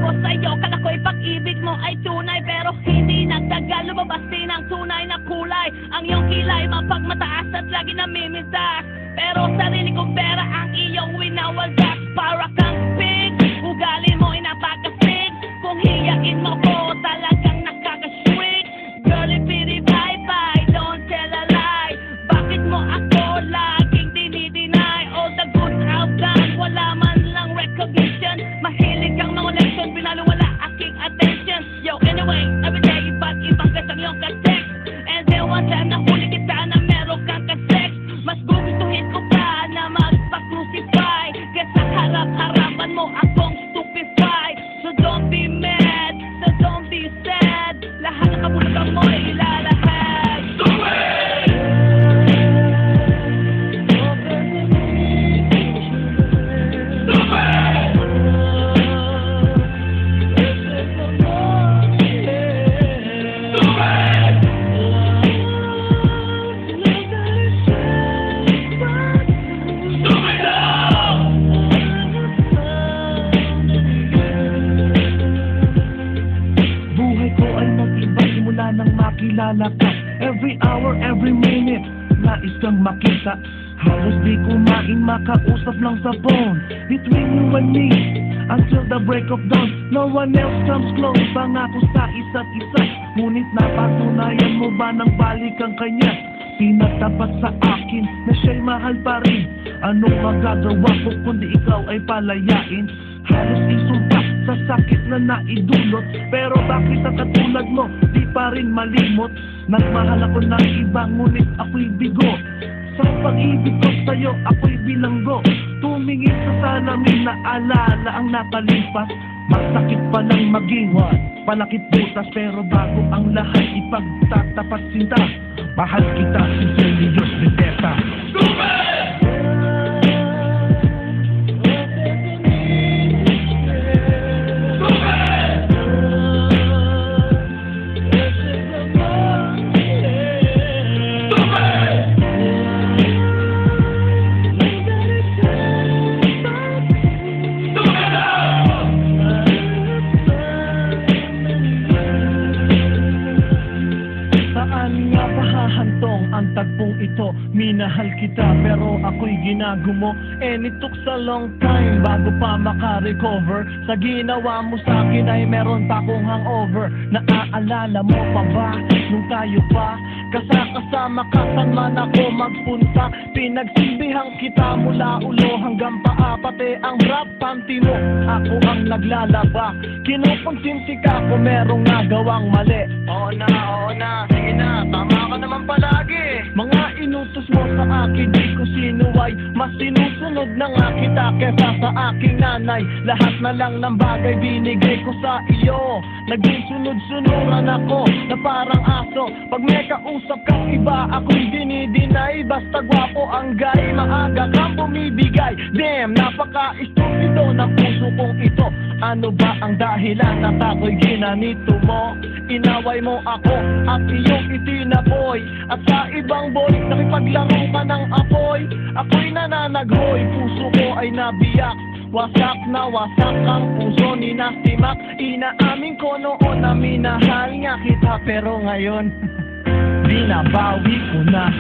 ko sa'yo, kala ko'y pag-ibig mo ay tunay, pero hindi nagtagal, lumabas din ang tunay na kulay. Ang iyong kilay mapagmataas at lagi namimintas, pero sarili kong pera ang iyong winawaldas. Para kang pig, ugali mo ay napakasig. Kung hiyain mo ko, talagang nakakasweet. Girlie, pity, bye-bye, don't tell a lie. Bakit mo ako laging dinideny? All the good I've done, wala man lang recognition. Mahilig kang mga leksyon, pinalawala aking attention. Yo, anyway, everyday iba't ibang gas ang iyong kasex. And then one time nahuli kita na meron kang kasex. Mas gugustuhin ko pa na magpa-crucify kesa harap-harapan mo akong stupefy. So don't be mad, so don't be sad. Lahat ng kabulugan mo ay ilalahad. Nang makilala ka, every hour, every minute, nais kang makita. Halos di kumain, makausap lang sa phone. Between you and me, until the break of dawn, no one else comes close. Pangako sa isa't isa, ngunit napatunayan mo ba nang balik ang kanya? Pinatapat sa akin na siya'y mahal pa rin. Anong magagawa ko kundi ikaw ay palayain? Halos isumpa sa sakit na naidulot, pero bakit ang katulad mo di pa rin malimot? Nagmahal ako ng iba, ngunit ako'y bigo. Sa pag-ibig ko sa'yo, ako'y bilanggo. Tumingin sa salamin na alala ang nakalipas. Masakit pa lang maging palakit butas, pero bago ang lahat ipagtatapat sinta. Mahal kita, sincerely yours, Vendetta. Saan nga hahantong ang tagpong ito? Minahal kita pero ako'y ginagumo. And it took a long time bago pa makarecover. Sa ginawa mo sa akin ay meron pa akong hangover. Naaalala mo pa ba nung tayo pa kasama ka saan man ako magpunta? Pinagsilbihan kita mula ulo hanggang paa, pati ang rap panty mo ako ang naglalaba. Kinukonsinti ka kung merong nagawang mali. Oo na, sige na, tama ka naman palagi. Mga inutos mo sa akin, di ko sinuway. Mas sinusunod na nga kita kesa sa aking nanay. Lahat na lang ng bagay binigay ko sa iyo. Naging sunod-sunuran ako na parang aso. Pag may kausap kang iba, ako'y dinidinay. Basta gwapo ang gay, maaga kang bumibigay. Damn, napaka-estupido ng puso kong ito. Ano ba ang dahilan at ako'y ginanito mo? Inaway mo ako at iyong itinaboy. At sa ibang boy, nakipaglaro ka ng apoy. Ako'y nananaghoy, puso ko ay nabiyak. Wasak na wasak ang puso ni Nastimak. Inaamin ko noon na minahal nga kita, pero ngayon binabawi ko na.